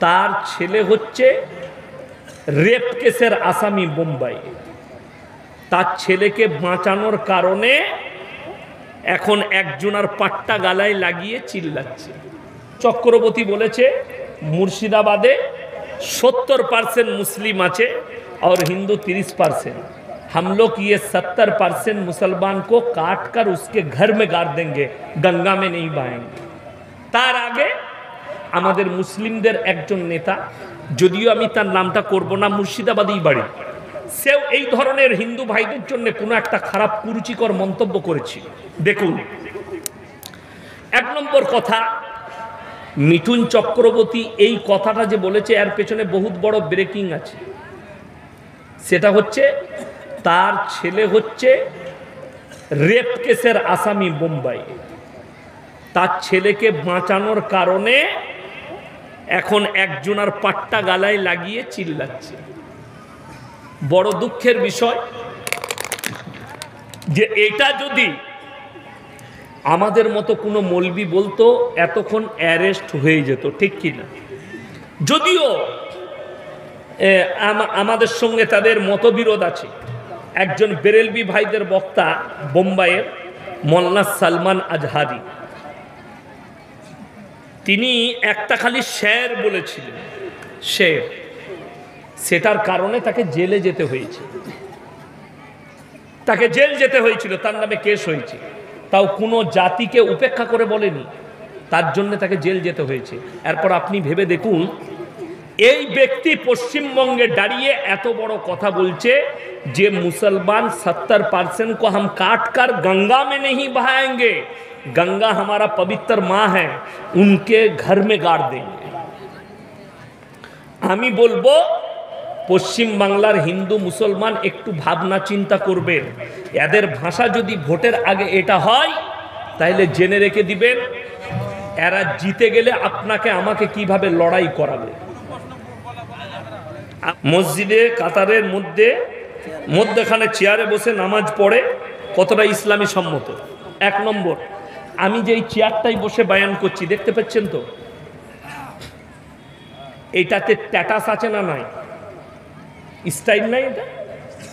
তার ছেলে হচ্ছে রেপ কেসের আসামি বোম্বাই। তার ছেলেকে বাঁচানোর কারণে এখন একজনের পাট্টা গালায় লাগিয়ে চিল্লাচ্ছে। চক্রবর্তী বলেছে মুর্শিদাবাদে 70% मुस्लिम আছে और हिंदू 30%। हम लोग ये 70% मुसलमान को काट कर उसके घर में गाड़ देंगे, गंगा में नहीं बहाएंगे। তার আগে আমাদের মুসলিমদের একজন নেতা, যদিও আমি তার নামটা করব না, মুর্শিদাবাদেই বাড়ি, সেও এই ধরনের হিন্দু ভাইদের জন্য কোনো একটা খারাপ কুরুচিকর মন্তব্য করেছে। দেখুন, 1 নম্বর কথা, মিঠুন চক্রবর্তী এই কথাটা যে বলেছে এর পেছনে বহুত বড় ব্রেকিং আছে। সেটা হচ্ছে তার ছেলে হচ্ছে রেপ কেসের আসামি বোম্বাই। তার ছেলেকে বাঁচানোর কারণে এখন একজনের পাট্টা গালায় লাগিয়ে চিল্লাচ্ছে। বড় দুঃখের বিষয় যে এটা যদি আমাদের মতো কোনো মৌলবি বলতো এতক্ষণ অ্যারেস্ট হয়ে যেত, ঠিক কিনা? যদিও আমাদের সঙ্গে তাদের মতবিরোধ আছে। একজন বেরেলভি ভাইদের বক্তা বোম্বাইয়ের মোল্লা সালমান আজহারি, তিনি একটা খালি শের বলেছিলেন, শের, সেটার কারণে তাকে জেলে যেতে হয়েছে। তাকে জেল যেতে হয়েছিল, তার নামে কেস হয়েছে। তাও কোনো জাতিকে উপেক্ষা করে বলেনি, তার জন্য তাকে জেল যেতে হয়েছে। এরপর আপনি ভেবে দেখুন, এই ব্যক্তি পশ্চিমবঙ্গে দাঁড়িয়ে এত বড় কথা বলছে যে মুসলমান 70% को हम काट कर गंगा में नहीं बहाएंगे, गंगा हमारा पवित्र माँ है, उनके घर में गाड़ देंगे। আমি বলবো পশ্চিম বাংলার হিন্দু মুসলমান একটু ভাবনা চিন্তা করবেন। এদের ভাষা যদি ভোটের আগে এটা হয় তাহলে জেনে রেখে দিবেন এরা জিতে গেলে আপনাকে আমাকে কিভাবে লড়াই করাবে। মসজিদে কাতারের মধ্যখানে চেয়ারে বসে নামাজ পড়ে কতটা ইসলামী সম্মত? 1 নম্বর, আমি যে এই চেয়ারটাই বসে বায়ান করছি, দেখতে পাচ্ছেন তো, এইটাতে স্ট্যাটাস আছে না নাই? স্টাইল নাই,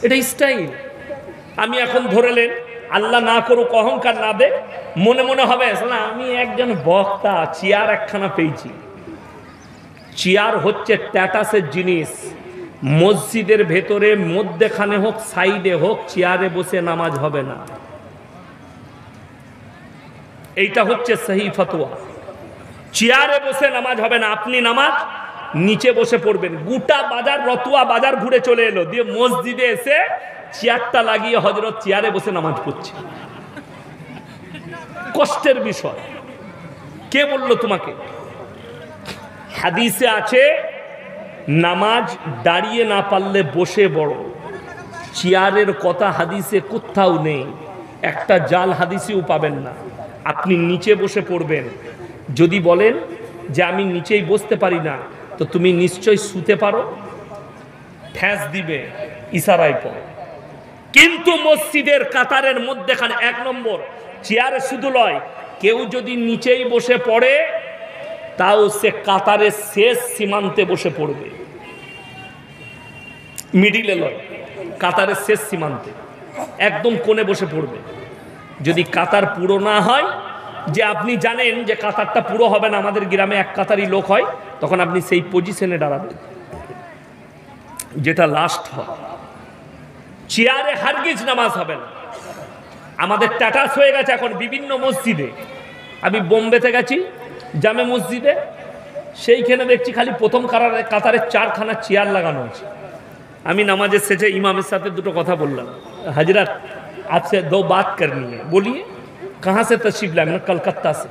এটা স্টাইল। আমি এখন ধরেলেন, আল্লাহ না করুক অহংকার না দে, মনে মনে হবে না আমি একজন বক্তা, চেয়ার একখানা পেয়েছি। চেয়ার হচ্ছে স্ট্যাটাসের জিনিস। মসজিদের ভেতরে মধ্যখানে হোক সাইডে হোক চেয়ারে বসে নামাজ হবে না, এইটা হচ্ছে সহি ফতোয়া। চেয়ারে বসে নামাজ হবে না, আপনি নামাজ নিচে বসে পড়বেন। গোটা বাজার, রতুয়া বাজার ঘুরে চলে এলো, দিয়ে মসজিদে এসে চেয়ারটা লাগিয়ে হযরত চেয়ারে বসে নামাজ পড়ছে। কষ্টের বিষয়। কে বলল তোমাকে? হাদিসে আছে নামাজ দাঁড়িয়ে না পারলে বসে বড়। চেয়ারের কথা হাদিসে কোথাও নেই, একটা জাল হাদিসেও পাবেন না। আপনি নিচে বসে পড়বেন। যদি বলেন যে আমি নিচেই বসতে পারি না, তো তুমি নিশ্চয় শুতে পারো, ঠ্যাস দিবে ইশারায় পড়ো। কিন্তু মসজিদের কাতারের মধ্যেখানে 1 নম্বর, চেয়ারে শুধু নয়, কেউ যদি নিচেই বসে পড়ে তাও সে কাতারের শেষ সীমান্তে বসে পড়বে, মিডিলে নয়, কাতারের শেষ সীমান্তে একদম কোণে বসে পড়বে। যদি কাতার পুরো না হয়, যে আপনি জানেন যে কাতারটা পুরো হবে না, আমাদের গ্রামে 1 কাতারই লোক হয়, তখন আপনি সেই পজিশনে দাঁড়াবেন যেটা লাস্ট হয়। চেয়ারে হারগিজ নামাজ হবে না। আমাদের স্ট্যাটাস হয়ে গেছে এখন বিভিন্ন মসজিদে। আমি বোম্বেতে গেছি জামে মসজিদে, সেইখানে দেখছি খালি প্রথম কাতারে 4খানা চেয়ার লাগানো আছে। আমি নামাজের শেষে ইমামের সাথে দুটো কথা বললাম, हजरत आपसे 2 बात करनी है। बोलिए। कहाँ से तशरीफ लाए? मैंने कलकत्ता से।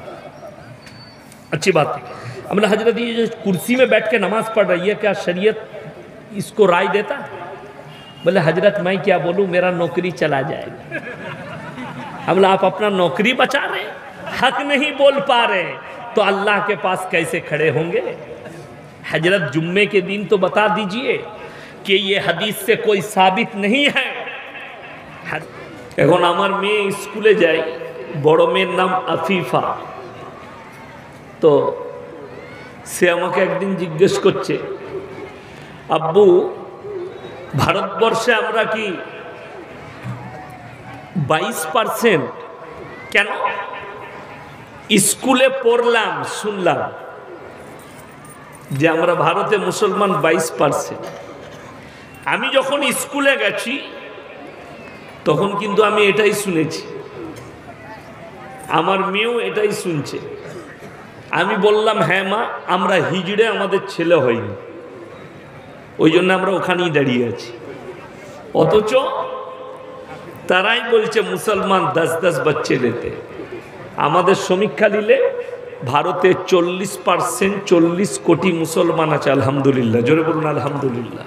अच्छी बात है। हमने हजरत ये जो कुर्सी में बैठ के नमाज पढ़ रही है, क्या शरीयत इसको राय देता है? बोले हजरत मैं क्या बोलूँ, मेरा नौकरी चला जाएगा। हमने आप अपना नौकरी बचा रहे, हक नहीं बोल पा रहे, तो अल्लाह के पास कैसे खड़े होंगे? हजरत जुम्मे के दिन तो बता दीजिए कि ये हदीस से कोई साबित नहीं है। এখন আমার মেয়ে স্কুলে যায়, বড় মেয়ের নাম আফিফা। তো সে আমাকে একদিন জিজ্ঞেস করছে, আব্বু ভারতবর্ষে আমরা কি 22%? কেন? স্কুলে পড়লাম, শুনলাম যে আমরা ভারতে মুসলমান 22%। আমি যখন স্কুলে গেছি তখন কিন্তু আমি এটাই শুনেছি, আমার মেয়েও এটাই শুনছে। আমি বললাম, হ্যাঁ মা, আমরা হিজড়ে আমাদের ছেলে হয়নি, ওই জন্য আমরা ওখানেই দাঁড়িয়ে আছি। অথচ তারাই বলছে মুসলমান 10 বাচ্চে লেতে। আমাদের সমীক্ষা নিলে ভারতে 40%, 40 কোটি মুসলমান আছে, আলহামদুলিল্লাহ, জোরে বলুন আলহামদুলিল্লাহ।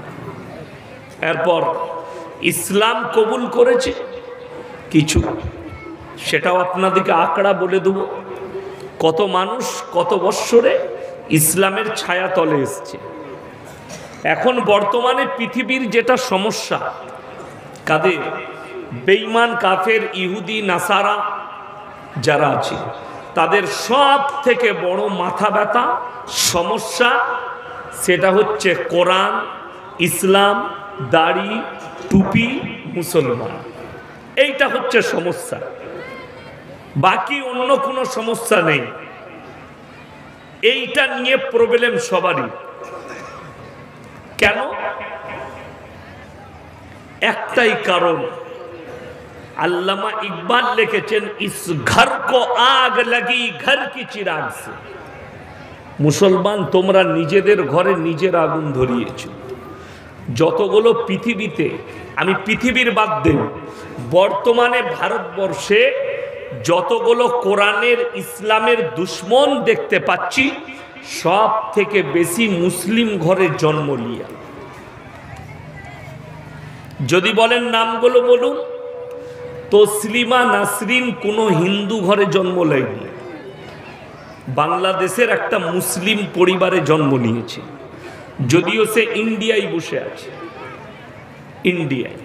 এরপর ইসলাম কবুল করেছে কিছু, সেটাও আপনাদেরকে আঁকড়া বলে দেব। কত মানুষ কত বৎসরে ইসলামের ছায়া তলে এসছে। এখন বর্তমানে পৃথিবীর যেটা সমস্যা, কাদের? বেঈমান, কাফের, ইহুদি, নাসারা যারা আছে, তাদের সব থেকে বড় মাথা ব্যথা সমস্যা সেটা হচ্ছে কোরআন, ইসলাম, দাড়ি, টুপি, মুসলমান। এইটা হচ্ছে সমস্যা, বাকি অন্য কোনো সমস্যা নেই। এইটা নিয়ে প্রবলেম সবারই। কেন? একটাই কারণ, আল্লামা ইকবাল লিখেছেন, ইস ঘর কো আগ লাগি ঘর কি চিরাগ সে। মুসলমান, তোমরা নিজেদের ঘরে নিজের আগুন ধরিয়েছ। যতগুলো পৃথিবীতে, আমি পৃথিবীর বাদ দেব, বর্তমানে ভারতবর্ষে যতগুলো কোরআনের ইসলামের দুশ্মন দেখতে পাচ্ছি, সব থেকে বেশি মুসলিম ঘরে জন্ম লিয়া। যদি বলেন নামগুলো বলুন, তসলিমা নাসরিন কোনো হিন্দু ঘরে জন্ম নেয়নি, বাংলাদেশের একটা মুসলিম পরিবারে জন্ম নিয়েছে, যদিও সে ইন্ডিয়ায় বসে আছে। ইন্ডিয়ায়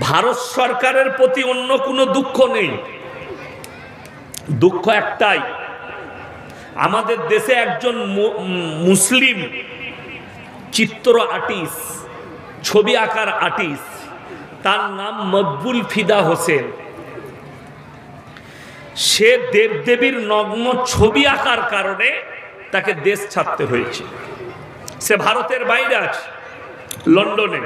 ভারত সরকারের প্রতি অন্য কোনো দুঃখ নেই, দুঃখ একটাই, আমাদের দেশে একজন মুসলিম চিত্র আর্টিস্ট, ছবি আঁকার আর্টিস্ট, তার নাম মকবুল ফিদা হোসেন। সে দেবদেবীর নগ্ন ছবি আঁকার কারণে তাকে দেশ ছাড়তে হয়েছে। সে ভারতের বাইরে আছে, লন্ডনে।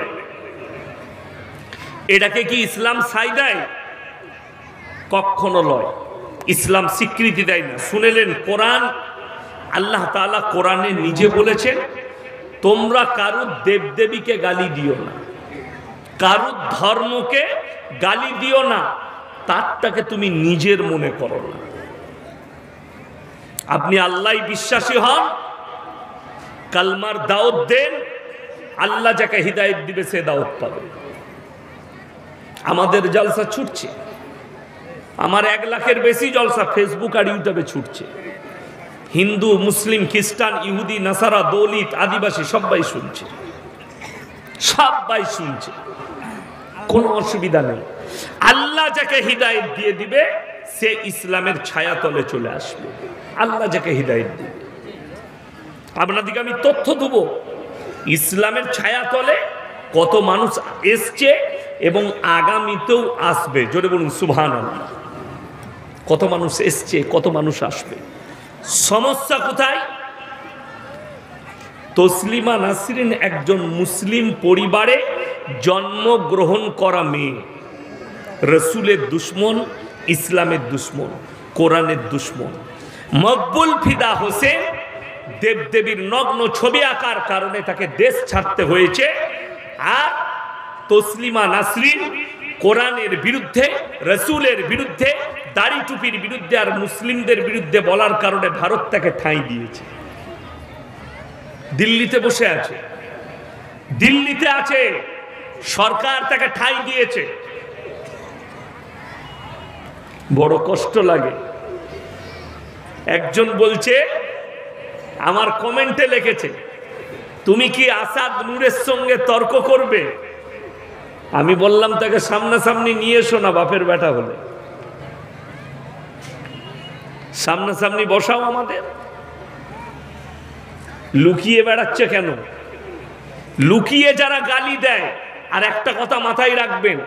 এটাকে কি ইসলাম সাই দেয়? কখনো নয়, ইসলাম স্বীকৃতি দেয় না। শুনেলেন, কোরআন, আল্লাহ তাআলা কোরআনে নিজে বলেছেন, তোমরা কারুর দেবদেবীকে গালি দিও না, কারুর ধর্মকে গালি দিও না, তারটাকে তুমি নিজের মনে করো না। আপনি আল্লাহ বিশ্বাসী হন, কালমার দাওয়াত দেন, আল্লাহ যাকে হিদায়াত দিবে সে দাওয়াত পাবে। আমাদের জলসা ছুটছে, আমার 1 লাখের বেশি জলসা ফেসবুক আর ইউটিউবে ছুটছে। হিন্দু, মুসলিম, খ্রিস্টান, ইহুদি, নাসারা, দলিত, আদিবাসী সবাই শুনছে, সবাই শুনছে, কোনো অসুবিধা নেই। আল্লাহ যাকে হিদায়াত দিয়ে দিবে সে ইসলামের ছায়া তলে চলে আসবে। আল্লাহ যাকে হিদায়াত দিবে, আপনাদেরকে আমি তথ্য দেব, ইসলামের ছায়া তলে কত মানুষ এসছে এবং আগামীতেও আসবে। জোরে বলুন সুবহানাল্লাহ। কত মানুষ এসছে, কত মানুষ আসবে। সমস্যা কোথায়? তসলিমা নাসরিন একজন মুসলিম পরিবারে জন্মগ্রহণ করা মেয়ে, রসুলের দুশ্মন, ইসলামের দুশ্মন, কোরআনের দুশ্মন। মকবুল ফিদা হোসেন দেবদেবীর নগ্ন ছবি আঁকার কারণে তাকে দেশ ছাড়তে হয়েছে। আর তসলিমা নাসরিন কোরআনের বিরুদ্ধে, রসুলের বিরুদ্ধে, দাড়ি টুপির বিরুদ্ধে আর মুসলিমদের বিরুদ্ধে বলার কারণে ভারত তাকে ঠাঁই দিয়েছে। দিল্লিতে বসে আছে, দিল্লিতে আছে, সরকার তাকে ঠাঁই দিয়েছে। বড় কষ্ট লাগে। একজন বলছে, আমার কমেন্টে লিখেছে, তুমি কি আসাদ নূরের সঙ্গে তর্ক করবে? আমি বললাম তাকে সামনাসামনি নিয়ে এসো না, বাপের বেটা হলে সামনাসামনি বসাও আমাদের। লুকিয়ে বেড়াচ্ছে কেন? লুকিয়ে যারা গালি দেয়, আর একটা কথা মাথায় রাখবেন,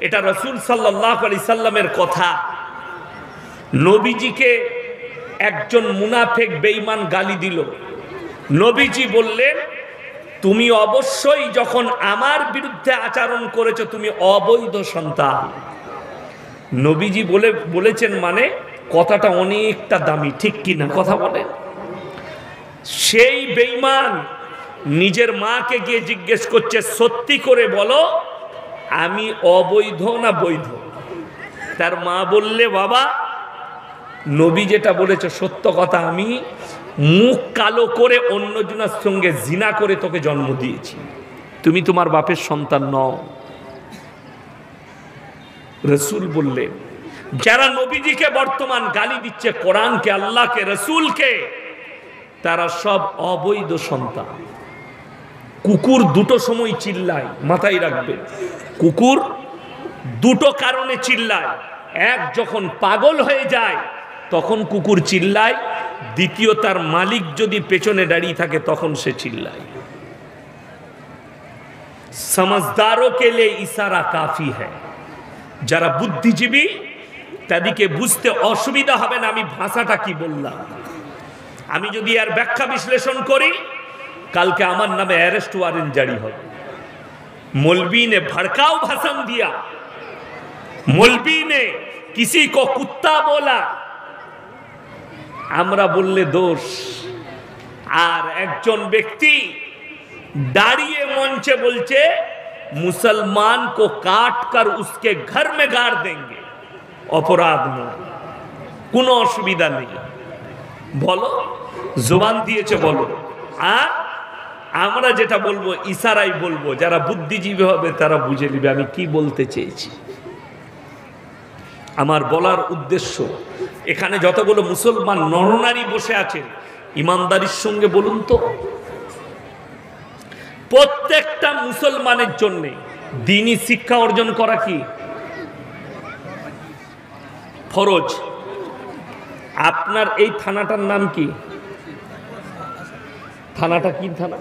এটা রাসূল সাল্লাল্লাহু আলাইহি সাল্লামের কথা। নবীজিকে একজন মুনাফিক বেঈমান গালি দিল। নবীজি বললেন, তুমি অবশ্যই যখন আমার বিরুদ্ধে আচরণ করেছো তুমি অবৈধ সন্তান। নবীজি বলেছেন মানে কথাটা অনেকটা দামি, ঠিক কিনা কথা বলেন? সেই বেঈমান নিজের মাকে গিয়ে জিজ্ঞেস করছে, সত্যি করে বলো আমি অবৈধ না বৈধ? তার মা বললে, বাবা নবী যেটা বলেছে সত্য কথা, আমি মুখ কালো করে অন্যজনের সঙ্গে জিনা করে তোকে জন্ম দিয়েছি, তুমি তোমার বাপের সন্তান নও। রাসূল বললেন, যারা নবীজিকে বর্তমান গালি দিচ্ছে, কোরআনকে, আল্লাহকে, রাসূলকে, তারা সব অবৈধ সন্তান। কুকুর দুটো সময় চিল্লায়, মাথায় রাখবে, কুকুর দুটো কারণে চিল্লায়। এক, যখন পাগল হয়ে যায় তখন কুকুর চিল্লায়। দ্বিতীয়, তার মালিক যদি পেছনে দাঁড়িয়ে থাকে তখন সে চিল্লায়। समझदारों के लिए इशारा काफी है। যারা বুদ্ধিজীবী তাদেরকে বুঝতে অসুবিধা হবে না আমি ভাষাটা কি বললাম। আমি যদি এর ব্যাখ্যা বিশ্লেষণ করি, কালকে আমার नामे अरेस्ट वारंट जारी হবে। मौलवी ने भड़काऊ भाषण दिया, मौलवी ने किसी को कुत्ता बोला, আমরা বললে দোষ। আর একজন ব্যক্তি দাঁড়িয়ে মঞ্চে বলছে मुसलमान को काट कर उसके घर में गाड़ देंगे, अपराध नয়, কোনো অসুবিধা নেই। বলো, জবান দিয়েছে বলো। আর আমরা যেটা বলবো ইশারাই বলবো, যারা বুদ্ধিজীবী হবে তারা বুঝে নেবে আমি কি বলতে চেয়েছি। আমার বলার উদ্দেশ্য, এখানে যতগুলো মুসলমান নরনারী বসে আছেন, ইমানদারির সঙ্গে বলুন তো, প্রত্যেকটা মুসলমানের জন্য দ্বীনি শিক্ষা অর্জন করা কি ফরজ? আপনার এই থানাটার নাম কি? থানাটা কি থানা?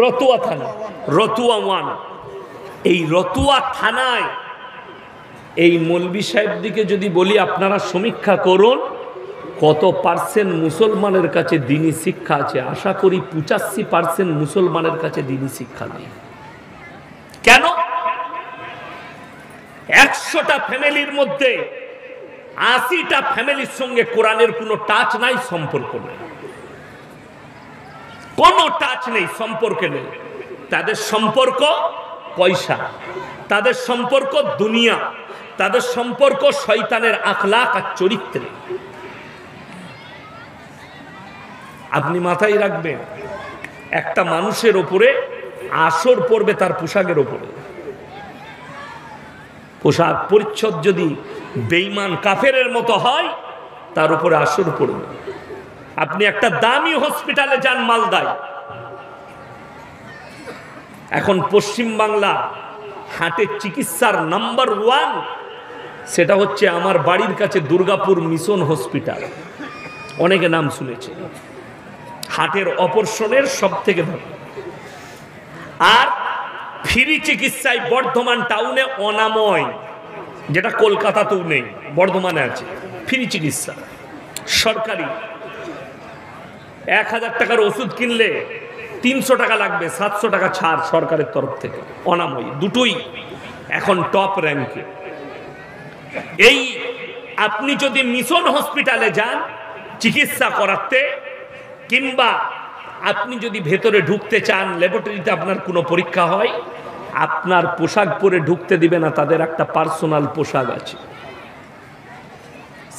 রতুয়া থানা, রতুয়া 1। এই রতুয়া থানায় এই মৌলভী সাহেব দিকে যদি বলি আপনারা সমীক্ষা করুন কত পার্সেন্ট মুসলমানের কাছে দ্বীনি শিক্ষা আছে, আশা করি 85% মুসলমানের কাছে দ্বীনি শিক্ষা নেই। কেন? 100টা ফ্যামিলির মধ্যে 80টা ফ্যামিলির সঙ্গে কোরআনের কোনো টাচ নাই, সম্পর্ক নেই, কোনো টাচ নেই, সম্পর্ক নেই। তাদের সম্পর্ক পয়সা, তাদের সম্পর্ক দুনিয়া, তাদের সম্পর্ক শয়তানের আখলাক আর চরিত্রে। আপনি মাথায় রাখবেন, একটা মানুষের ওপরে আসর পড়বে তার পোশাকের ওপরে। পোশাক পরিচ্ছদ যদি বেঈমান কাফেরের মতো হয় তার উপরে আসর পড়বে। আপনি একটা দামি হসপিটালে যান মালদায়, এখন পশ্চিম বাংলা হার্টের চিকিৎসার নাম্বার 1 সেটা হচ্ছে আমার বাড়ির কাছে দুর্গাপুর মিশন হসপিটাল, অনেকে নাম শুনেছে, হার্টের অপারেশনের সব থেকে ভালো। আর ফ্রি চিকিৎসায় বর্ধমান টাউনে অনাময়, যেটা কলকাতাতেও নেই, বর্ধমানে আছে ফ্রি চিকিৎসা সরকারি। 1000 টাকার ওষুধ কিনলে 300 টাকা লাগবে, 700 টাকা ছাড় সরকারের তরফ থেকে। অনাময় দুটোই এখন টপ র্যাঙ্কে। এই আপনি যদি মিশন হসপিটালে যান চিকিৎসা করাতে, কিংবা আপনি যদি ভেতরে ঢুকতে চান, ল্যাবরেটরিতে আপনার কোনো পরীক্ষা হয়, আপনার পোশাক পরে ঢুকতে দিবে না, তাদের একটা পার্সোনাল পোশাক আছে,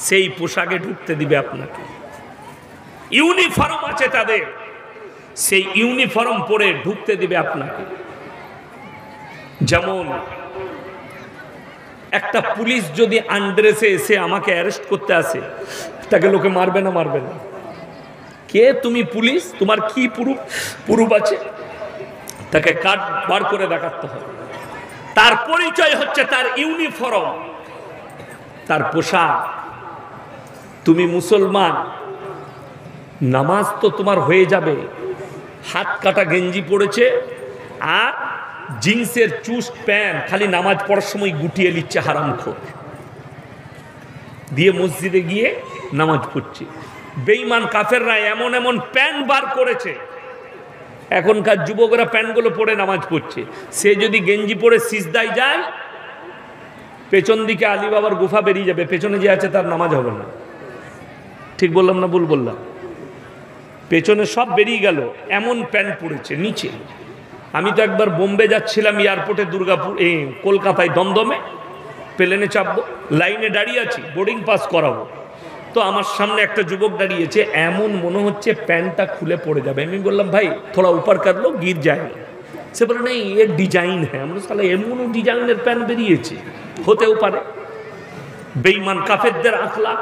সেই পোশাকে ঢুকতে দিবে আপনাকে। ইউনিফর্ম আছে তাদের, সেই ইউনিফর্ম পরে ঢুকতে দিবে আপনাকে। যেমন একটা পুলিশ যদি আন্ড্রেসে এসে আমাকে অ্যারেস্ট করতে আসে, তাকে লোকে মারবে না? মারবে না। কে তুমি? পুলিশ। তোমার কি প্রুফ আছে? তাকে কার্ড বার করে দেখাতে হবে। তার পরিচয় হচ্ছে তার ইউনিফর্ম, তার পোশাক। তুমি মুসলমান, নামাজ তো তোমার হয়ে যাবে, হাত কাটা গেঞ্জি পড়েছে আর জিন্সের চুস্ট প্যান্ট, খালি নামাজ পড়ার সময় গুটিয়ে নিচ্ছে হারামখোর, দিয়ে মসজিদে গিয়ে নামাজ পড়ছে। বেঈমান কাফেররা এমন এমন প্যান্ট বার করেছে, এখনকার যুবকরা প্যান্টগুলো পরে নামাজ পড়ছে। সে যদি গেঞ্জি পরে সিজদায় যায়, পেছন দিকে আলী বাবার গুফা বেরিয়ে যাবে, পেছনে যে আছে তার নামাজ হবে না। ঠিক বললাম না ভুল বললাম? পেছনে সব বেরিয়ে গেল, এমন প্যান্ট পড়েছে নিচে। আমি তো একবার বোম্বে যাচ্ছিলাম, এয়ারপোর্টে দুর্গাপুর, কলকাতায় দমদমে প্লেনে চাপবো, লাইনে দাঁড়িয়ে আছি, বোর্ডিং পাস করাবো। তো আমার সামনে একটা যুবক দাঁড়িয়েছে, এমন মনে হচ্ছে প্যান্টটা খুলে পড়ে যাবে। আমি বললাম ভাই থোড়া উপর কর লো, গির যায়। সে বলে না এর ডিজাইন হ্যাঁ। আমরা সালা এমনও ডিজাইনের প্যান্ট বেরিয়েছে, হতেও পারে। বেঈমান কাফেরদের আখলাক।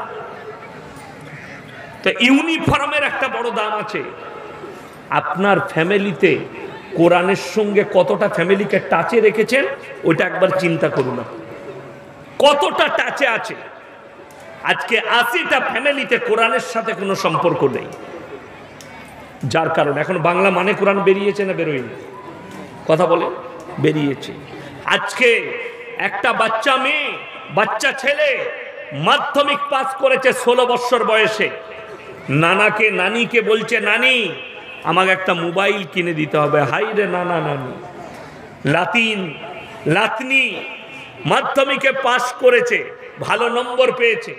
তো ইউনিফর্মের একটা বড় দাম আছে। আপনার ফ্যামিলিতে কোরআনের সঙ্গে কতটা ফ্যামিলিকে টাচে রেখেছেন ওটা একবার চিন্তা করুন, কতটা টাচে আছে। আজকে 80টা ফ্যামিলিতে কোরআনের সাথে কোনো সম্পর্ক নেই, যার কারণে এখন বাংলা মানে কোরআন বেরিয়েছে না বেরোয়নি? কথা বলে বেরিয়েছে। আজকে একটা বাচ্চা মেয়ে, বাচ্চা ছেলে মাধ্যমিক পাস করেছে 16 বছর বয়সে, নানাকে নানিকে বলছে নানি আমাকে একটা মোবাইল কিনে দিতে হবে। হাই রে নানা নানি, লাতনি মাধ্যমিকে পাস করেছে, ভালো নম্বর পেয়েছে,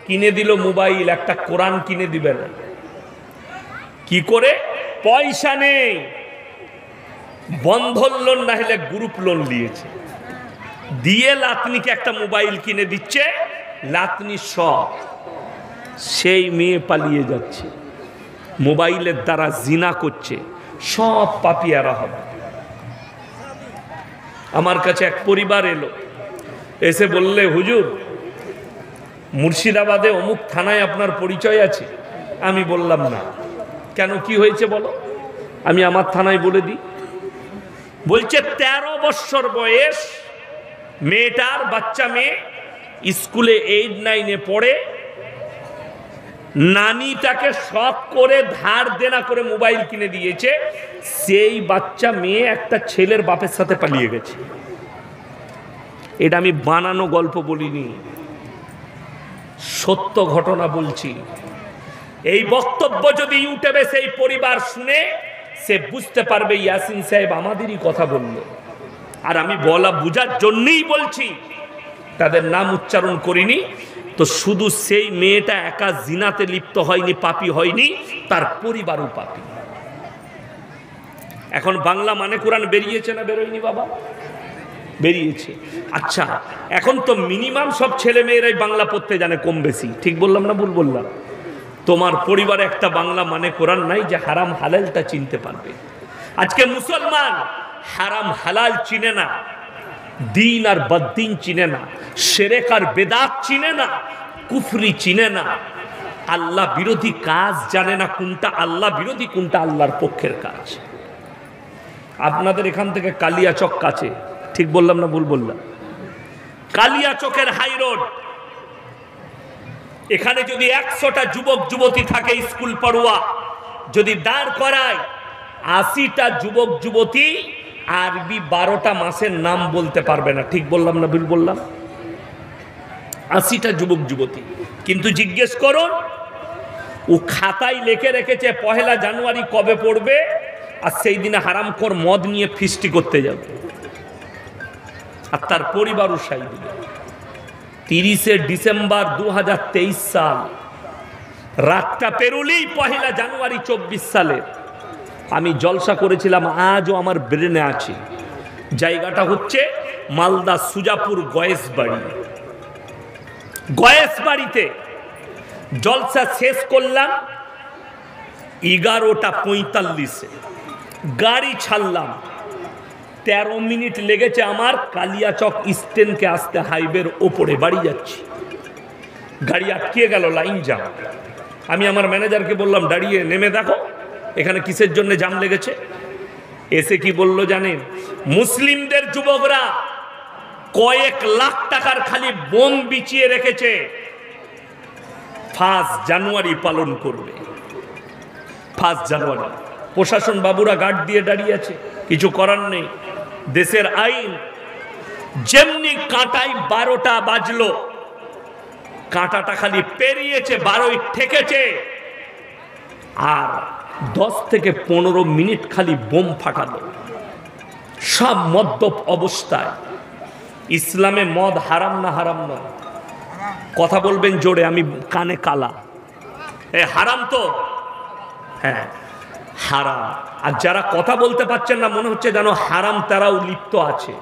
কিনে দিল মোবাইল, একটা কোরআন কিনে দিবে না। কি করে? পয়সা নেই, বন্ধন লোন না হলে গ্রুপ লোন নিয়েছে, দিয়ে লাতনিকে একটা মোবাইল কিনে দিচ্ছে। লাতনি সব, সেই মেয়ে পালিয়ে যাচ্ছে, মোবাইলের দ্বারা জিনা করছে, সব পাপিয়ারা হবে। আমার কাছে এক পরিবার এলো, এসে বললে হুজুর মুর্শিদাবাদে অমুক থানায় আপনার পরিচয় আছে। আমি বললাম না। কেন, কি হয়েছে বলো? আমি আমার থানায় বলে দিই। বলছে 13 বছর বয়স মেয়েটার, বাচ্চা মেয়ে, স্কুলে 8-9-এ পড়ে, নানি তাকে শখ করে ধার দেনা করে মোবাইল কিনে দিয়েছে। সেই বাচ্চা মেয়ে একটা ছেলের বাপের সাথে পালিয়ে গেছে। এটা আমি বানানো গল্প বলিনি, সত্য ঘটনা বলছি। এই বক্তব্য যদি ইউটিউবে সেই পরিবার শুনে, সে বুঝতে পারবে ইয়াসিন সাহেব আমাদেরই কথা বলল। আর আমি বলা বুঝার জন্যই বলছি, তাদের নাম উচ্চারণ করিনি। তো শুধু সেই মেয়েটা একা জিনাতে লিপ্ত হয়নি, পাপী হয়নি, তার পরিবারও পাপী। এখন বাংলা মানে কোরআন বেরিয়েছে না বেরোয়নি বাবা? বেরিয়েছে। আচ্ছা, এখন তো মিনিমাম সব ছেলে মেয়েরাই বাংলা পড়তে জানে কম বেশি। ঠিক বললাম না ভুল বললাম? তোমার পরিবারে একটা বাংলা মানে কোরআন নাই যে হারাম হালালটা চিনতে পারবে। আজকে মুসলমান হারাম হালাল চিনে না, দিন আর বদ্দিন চিনে না, শিরক আর বেদাত চিনে না, কুফরি চিনে না, আল্লাহ বিরোধী কাজ জানে না, কোনটা আল্লাহ বিরোধী কোনটা আল্লাহর পক্ষের কাজ। আপনাদের এখান থেকে কালিয়াচক কাছে, ঠিক বললাম না ভুল বললাম? কালিয়াচকের হাই রোড, এখানে যদি 100টা যুবক যুবতী থাকে স্কুল পড়ুয়া, যদি দাঁড় করায় 80টা যুবক যুবতী আরবি 12টা মাসের নাম বলতে পারবে না। ঠিক বললাম না ভুল বললাম? 80টা যুবক যুবতী। কিন্তু জিজ্ঞেস করুন, ও খাতায় লিখে রেখেছে 1 জানুয়ারি কবে পড়বে, আর সেই দিনে হারামখোর মদ নিয়ে ফিস্টি করতে যাবে, আর তার পরিবারও সাই দিবে। 30শে ডিসেম্বর 2023 সাল, রাতটা পেরুলেই 1 জানুয়ারি 24 সালে আমি জলসা করেছিলাম, আজও আমার ব্রেনে আছে। জায়গাটা হচ্ছে মালদা সুজাপুর গয়েশবাড়ি। গয়েশবাড়িতে জলসা শেষ করলাম 11টা 45-এ, গাড়ি ছাড়লাম। 13 মিনিট লেগেছে আমার কালিয়াচক স্ট্যান্ডকে আসতে, হাইওয়ের ওপরে বাড়ি যাচ্ছি। গাড়ি আটকে গেল, লাইন জাম। আমি আমার ম্যানেজারকে বললাম দাঁড়িয়ে নেমে দেখো এখানে কিসের জন্য জাম লেগেছে। এসে কি বলল জানেন? মুসলিমদের যুবকরা কয়েক লাখ টাকার খালি বোম বিছিয়ে রেখেছে, 1 জানুয়ারি পালন করবে। 1 জানুয়ারি প্রশাসন বাবুরা গার্ড দিয়ে দাঁড়িয়ে আছে, কিছু করার নেই। দেশের আইন যেমনি কাঁটায় 12টা বাজলো, কাঁটাটা খালি পেরিয়েছে, 12ই ঠেকেছে, আর 10 থেকে 15 মিনিট খালি বোম ফাটালো, সব মদ্যপ অবস্থায়। ইসলামে মদ হারাম না হারাম নয়? কথা বলবেন জোরে, আমি কানে কালা। হারাম তো? হ্যাঁ হারাম। আর যারা কথা বলতে পারছেন না, মনে হচ্ছে যেন হারাম তারাও লিপ্ত আছে।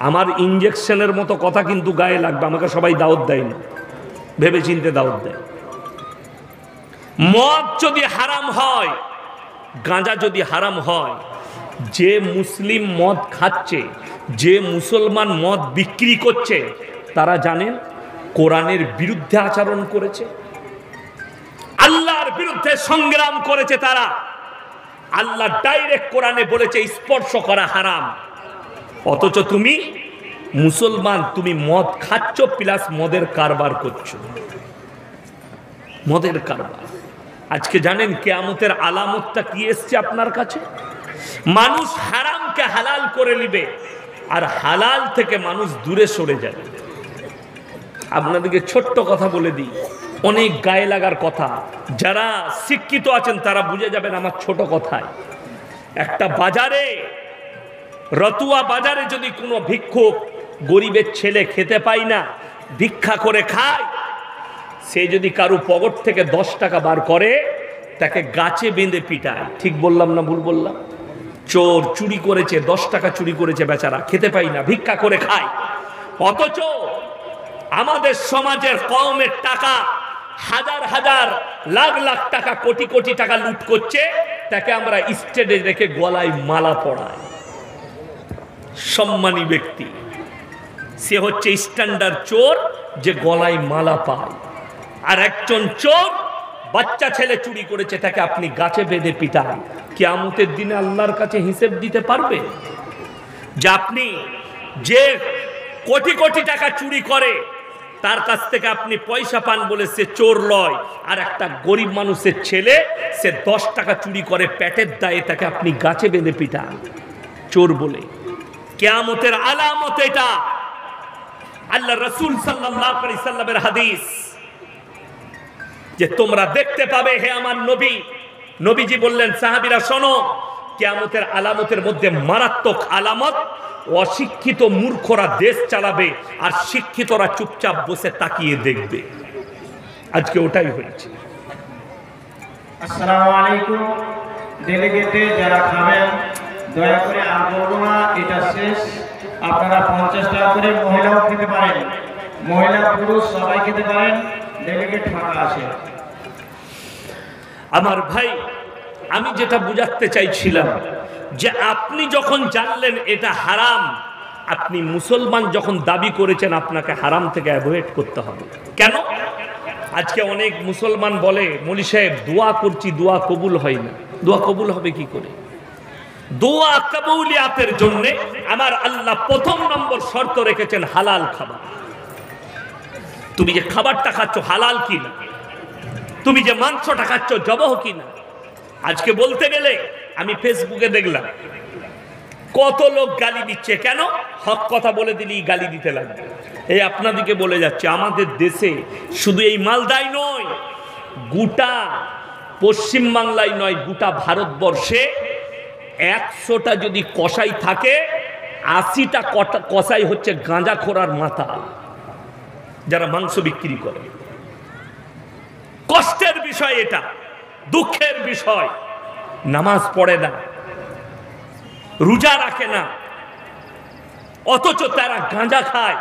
আমার ইঞ্জেকশনের মতো কথা কিন্তু গায়ে লাগবে, আমাকে সবাই দাওয়াত দেয় না, ভেবে চিনতে দাওয়াত দেয়। মদ যদি হারাম হয়, গাঁজা যদি হারাম হয়, যে মুসলিম মদ খাচ্ছে, যে মুসলমান মদ বিক্রি করছে, তারা জানেন কোরআনের বিরুদ্ধে আচরণ করেছে, আল্লাহর বিরুদ্ধে সংগ্রাম করেছে তারা। আল্লাহ ডাইরেক্ট কোরআনে বলেছে স্পর্শ করা হারাম, অথচ তুমি মুসলমান, তুমি মদ খাচ্ছ প্লাস মদের কারবার করছো, মদের কারবার। আজকে জানেন কিয়ামতের আলামতটা কি এসছে আপনার কাছে? মানুষ হারামকে হালাল করে নিবে, আর হালাল থেকে মানুষ দূরে সরে যাবে। আপনাদেরকে ছোট্ট কথা বলে দিই, অনেক গায়ে লাগার কথা, যারা শিক্ষিত আছেন তারা বুঝে যাবেন আমার ছোট কথায়। একটা বাজারে, রতুয়া বাজারে যদি কোনো ভিক্ষুক, গরিবের ছেলে খেতে পায় না, ভিক্ষা করে খায়, সে যদি কারো পকেট থেকে 10 টাকা বার করে, তাকে গাছে বেঁধে পিটায়। ঠিক বললাম না ভুল বললাম? চোর চুরি করেছে, 10 টাকা চুরি করেছে, বেচারা খেতে পায় না, ভিক্ষা করে খায়। অথচ আমাদের সমাজের কওমের টাকা, হাজার হাজার লাখ লাখ টাকা, কোটি কোটি টাকা লুট করছে, তাকে আমরা স্টেজে রেখে গলায় মালা পরাই। সম্মানী ব্যক্তি, সে হচ্ছে স্ট্যান্ডার্ড চোর যে গলায় মালা পায়। আর একজন চোর, বাচ্চা ছেলে চুরি করেছে, তাকে আপনি গাছে বেঁধে পিটান। কিয়ামতের দিনে আল্লাহর কাছে হিসেব দিতে পারবে যে আপনি যে কোটি কোটি টাকা চুরি করে, তার কাছ থেকে আপনি পয়সা পান বলে সে চোর লয়, আর একটা গরিব মানুষের ছেলে সে 10 টাকা চুরি করে পেটের দায়ে, তাকে আপনি গাছে বেঁধে পিটান চোর বলে। কিয়ামতের আলামত এটা। আল্লাহ রাসূল সাল্লাল্লাহু আলাইহি সাল্লামের হাদিস যে তোমরা দেখতে পাবে হে আমার নবী। নবীজি বললেন, সাহাবীরা শোনো, কিয়ামতের আলামতের মধ্যে মারাত্মক আলামত, অশিক্ষিত মূর্খরা দেশ চালাবে আর শিক্ষিতরা চুপচাপ বসে তাকিয়ে দেখবে। আজকে ওটাই হয়েছে। আসসালামু আলাইকুম। ডেলিগেটে যারা খাবেন দয়া করে আর বলবো না, এটা শেষ। আপনারা 50 টাকা করে মহিলাও খেতে পারেন, মহিলা পুরুষ সবাই খেতে পারেন। ডেলিগেট ফাঁকা আছে। আমার ভাই, আমি যেটা বুঝাতে চাইছিলাম যে আপনি যখন জানলেন এটা হারাম, আপনি মুসলমান যখন দাবি করেছেন, আপনাকে হারাম থেকে অ্যাভয়েড করতে হবে। কেন? আজকে অনেক মুসলমান বলে, মৌলী সাহেব দোয়া করছি, দোয়া কবুল হয় না। দোয়া কবুল হবে কি করে? দোয়া কবুলিয়াতের জন্য আমার আল্লাহ 1 নম্বর শর্ত রেখেছেন হালাল খাবার। তুমি যে খাবারটা খাচ্ছ হালাল কিনা, তুমি যে মাংসটা খাচ্ছ জবহ কিনা। আজকে বলতে গেলে আমি ফেসবুকে দেখলাম কত লোক গালি দিচ্ছে। কেন? হক কথা বলে দিলেই গালি দিতে লাগবে। এই আপনাদেরকে বলে যাচ্ছে, আমাদের দেশে শুধু এই মালদায় নয়, গোটা পশ্চিমবাংলায় নয়, গোটা ভারতবর্ষে 100টা যদি কসাই থাকে, 80টা কসাই হচ্ছে গাঁজাখোর আর মাতাল, যারা মাংস বিক্রি করে। কষ্টের বিষয় এটা, দুঃখের বিষয়। নামাজ পড়ে না, রোজা রাখে না, অথচ তারা গাঁজা খায়।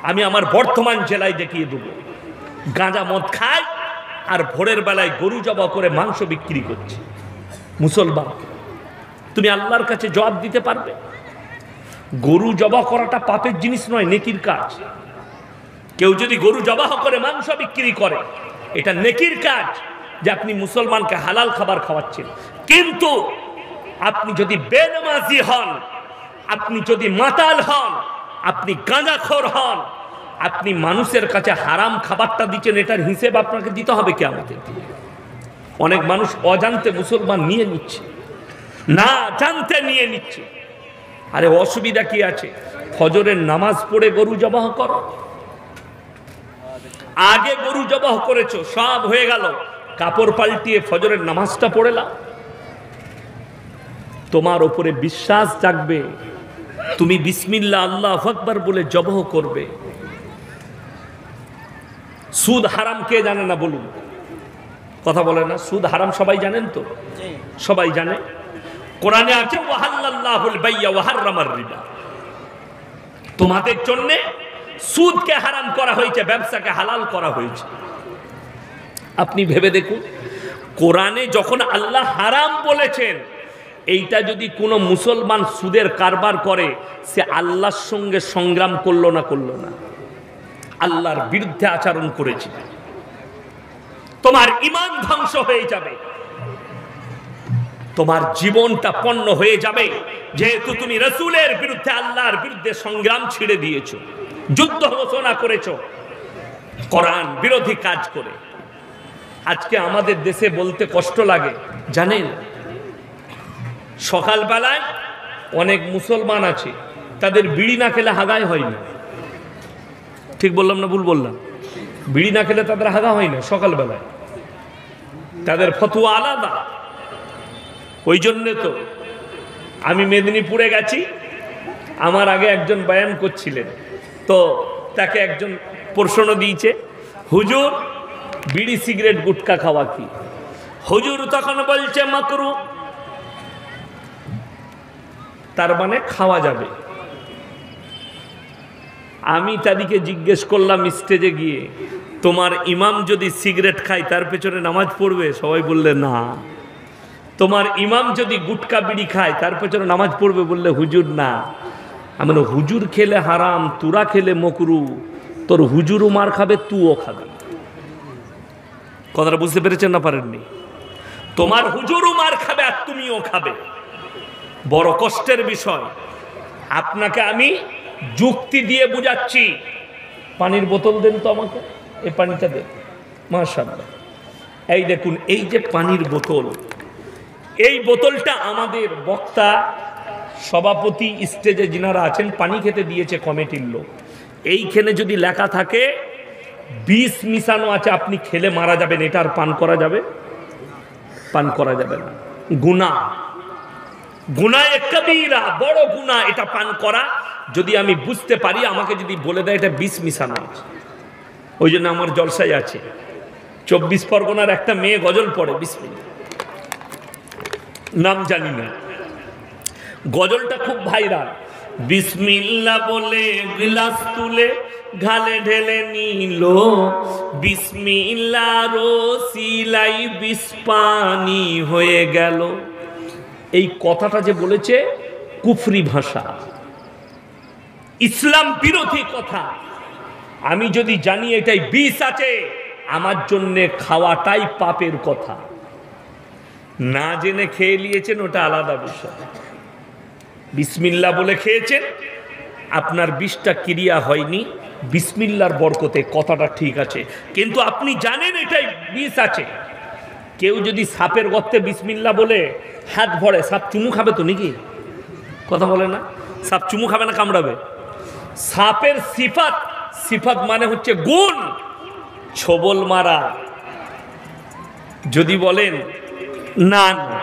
আমি আমার বর্ধমান জেলায় দেখিয়ে দেব, গাঁজা মদ খায় আর ভোরের বেলায় গরু জবাই করে মাংস বিক্রি করছে। মুসলমান, তুমি আল্লাহর কাছে জবাব দিতে পারবে? গরু জবাই করাটা পাপের জিনিস নয়, নেকির কাজ। কেউ যদি গরু জবাই করে মাংস বিক্রি করে, এটা নেকির কাজ যে আপনি মুসলমানকে হালাল খাবার খাওয়াচ্ছেন। কিন্তু আপনি যদি বেনামাজি হন, আপনি যদি মাতাল হন, আপনি গাঁজাখোর হন, আপনি মানুষের কাছে হারাম খাবারটা দিচ্ছেন, এটার হিসেব আপনাকে দিতে হবে কিয়ামতের দিনে। অনেক মানুষ অজান্তে মুসলমান নিয়ে নিচ্ছে, না জানতে নিয়ে নিচ্ছে। আরে অসুবিধা কি আছে? ফজরের নামাজ পড়ে গরু জবাহ করো। আগে গরু জবাহ করেছো, সব হয়ে গেল, কাপড় পাল্টিয়ে ফজরের নামাজটা পড়েলাম। তোমার উপরে বিশ্বাস জাগবে, তুমি বিসমিল্লাহ আল্লাহু আকবার বলে জবাহ করবে। সুদ হারাম কে জানে না বলুন? কথা বলে না, সুদ হারাম সবাই জানেন তো? সবাই জানে। কোরআনে আছে ওয়াহাল্লাল্লাহুল বাইয়া ওয়া হাররামার রিবা। তোমাদের জন্য সুদকে হারাম করা হয়েছে, ব্যবসাকে হালাল করা হয়েছে। আপনি ভেবে দেখুন, কোরআনে যখন আল্লাহ হারাম বলেছেন, এইটা যদি কোনো মুসলমান সুদের কারবার করে, সে আল্লাহর সঙ্গে সংগ্রাম করলো না? করলো না? আল্লাহর বিরুদ্ধে আচরণ করেছে। তোমার ঈমান ধ্বংস হয়ে যাবে, তোমার জীবনটা পণ্য হয়ে যাবে, যেহেতু তুমি রাসূলের বিরুদ্ধে, আল্লাহর বিরুদ্ধে সংগ্রাম ছেড়ে দিয়েছো, যুদ্ধ ঘোষণা করেছো কোরআন বিরোধী কাজ করে। আজকে আমাদের দেশে বলতে কষ্ট লাগে, জানেন, সকালবেলায় অনেক মুসলমান আছে, তাদের বিড়ি না খেলে হাগাই হয় না। ঠিক বললাম না ভুল বললাম? বিড়ি না খেলে তাদের হাগা হয় না সকালবেলায়, তাদের ফতোয়া আলাদা। ওই জন্যে তো আমি মেদিনীপুরে গেছি, আমার আগে একজন বয়ান করছিলেন, তো তাকে একজন প্রশ্ন দিয়েছে, হুজুর বিড়ি সিগারেট গুটকা খাওয়া কি? হুজুর তখন বলছে মাকরু, তার মানে খাওয়া যাবে। আমি তাদেরকে জিজ্ঞেস করলাম স্টেজে গিয়ে, তোমার ইমাম যদি সিগারেট খায় তার পেছনে নামাজ পড়বে? সবাই বললে না। তোমার ইমাম যদি গুটকা বিড়ি খায় তার পেছনে নামাজ পড়বে? বললে হুজুর না। আমি বললাম, হুজুর খেলে হারাম, তোরা খেলে মকরু, তোর হুজুরও মার খাবে, তুও খাবে। কথাটা বুঝতে পেরেছেন না পারেননি? তোমার হুজুরও মার খাবে আর তুমিও খাবে। বড় কষ্টের বিষয়। আপনাকে আমি যুক্তি দিয়ে বুঝাচ্ছি। পানির বোতল দেন তো আমাকে, এই পানিটা দেন। মাশাআল্লাহ, এই দেখুন, এই যে পানির বোতল, এই বোতলটা আমাদের বক্তা সভাপতি স্টেজে যিনারা আছেন পানি খেতে দিয়েছে কমিটির লোক। এইখানে যদি লেখা থাকে বিষ মিশানো আছে, আপনি খেলে মারা যাবেন, এটা আর পান করা যাবে? পান করা যাবে না। গুনাহ, গুনাহে কবিরা, বড় গুনাহ এটা পান করা। যদি আমি বুঝতে পারি, আমাকে যদি বলে দেয় এটা বিষ মিশানো আছে। ওই জন্য আমার জলসায় আছে 24 পরগনার একটা মেয়ে গজল পড়ে, বিসমিল্লাহ, নাম জানি না, গজলটা খুব ভাইরাল। বিসমিল্লাহ বলে গ্লাস তুলে ঘালে ঢেলে নিল, বিসমিল্লাহ রসিলাই বিষ পানি হয়ে গেল। এই কথাটা যে বলেছে কুফরি ভাষা, ইসলাম বিরোধী কথা। আমি যদি জানি এটাই বিষ আছে, আমার জন্য খাওয়াটাই পাপের কথা। না জেনে খেয়ে নিয়েছেন, ওটা আলাদা বিষয়। বিসমিল্লাহ বলে খেয়েছেন, আপনার বিষটা ক্রিয়া হয়নি, বিসমিল্লাহর বরকতে কথাটা ঠিক আছে, কিন্তু আপনি জানেন এটাই বিষ আছে। কেউ যদি সাপের গর্তে বিসমিল্লাহ বলে হাত ভরে, সাপ চুমু খাবে তো নাকি? কথা বলে না? সাপ চুমু খাবে না, কামড়াবে। সাপের সিফাত, সিফাত মানে হচ্ছে গুণ, ছবল মারা। যদি বলেন না না,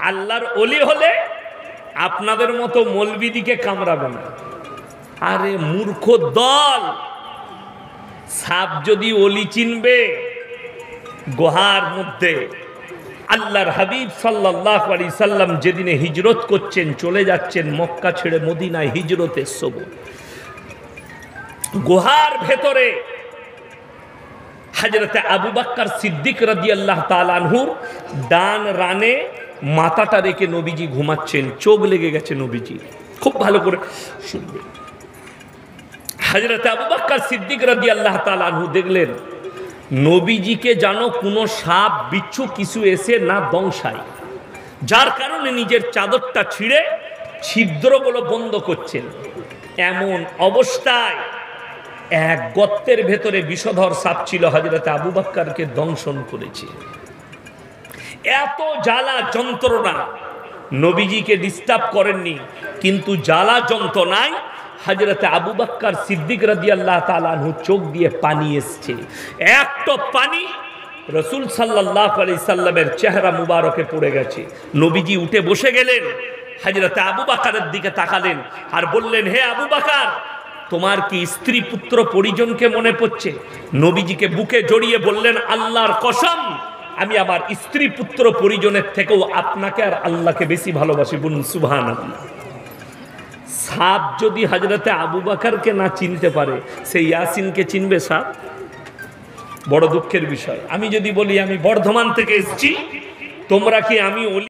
আল্লাহর ওলি হলে আপনাদের মতো মৌলবিদিকে কামড়াবে না। আরে মূর্খ দল, সাপ যদি ওলি চিনবে, গুহার মধ্যে আল্লাহর হাবিব সাল্লাল্লাহু আলাইহি সাল্লাম যেদিনে হিজরত করছেন, চলে যাচ্ছেন মক্কা ছেড়ে মদিনায় হিজরতের সবব, গুহার ভেতরে হযরতে আবু বকর সিদ্দিক রাদিয়াল্লাহু তাআলা আনহুর ডান রানে মাথাটা রেখে নবীজি ঘুমাচ্ছেন, চোখ লেগে গেছে নবীজি। খুব ভালো করে শুনবেন। হযরতে আবু বকর সিদ্দিক রাদিয়াল্লাহু তাআলা আনহু দেখলেন নবীজিকে যেন কোনো সাপ বিচ্ছু কিছু এসে না দংশায়, যার কারণে নিজের চাদরটা ছিঁড়ে ছিদ্রগুলো বন্ধ করছেন। এমন অবস্থায় এক গর্তের ভেতরে বিষধর সাপ ছিল, হযরতে আবু বকরকে দংশন করেছে। এত জ্বালা যন্ত্রণা, নবীজিকে ডিস্টার্ব করেননি, কিন্তু জ্বালা যন্ত্রণায় হযরত আবু বকর সিদ্দিক রাদিয়াল্লাহু তাআলা আনহু চোখ দিয়ে পানি এসছে। একটা পানি রাসূল সাল্লাল্লাহু আলাইহি সাল্লামের চেহারা মুবারকে পড়ে গেছে। নবীজি উঠে বসে গেলেন, হযরত আবু বকরের দিকে তাকালেন আর বললেন, হে আবু বকর, তোমার কি স্ত্রী পুত্র পরিজনকে মনে পড়ছে? নবীজিকে বুকে জড়িয়ে বললেন, আল্লাহর কসম, আমি আমার স্ত্রী পুত্র পরিজনের থেকেও আপনাকে আর আল্লাহকে বেশি ভালোবাসি। বলুন সুবহানাল্লাহ। সাপ যদি হযরতে আবু বকরকে না চিনতে পারে, সে ইয়াসিনকে চিনবে সাপ? বড় দুঃখের বিষয়। আমি যদি বলি আমি বর্ধমান থেকে এসেছি, তোমরা কি আমি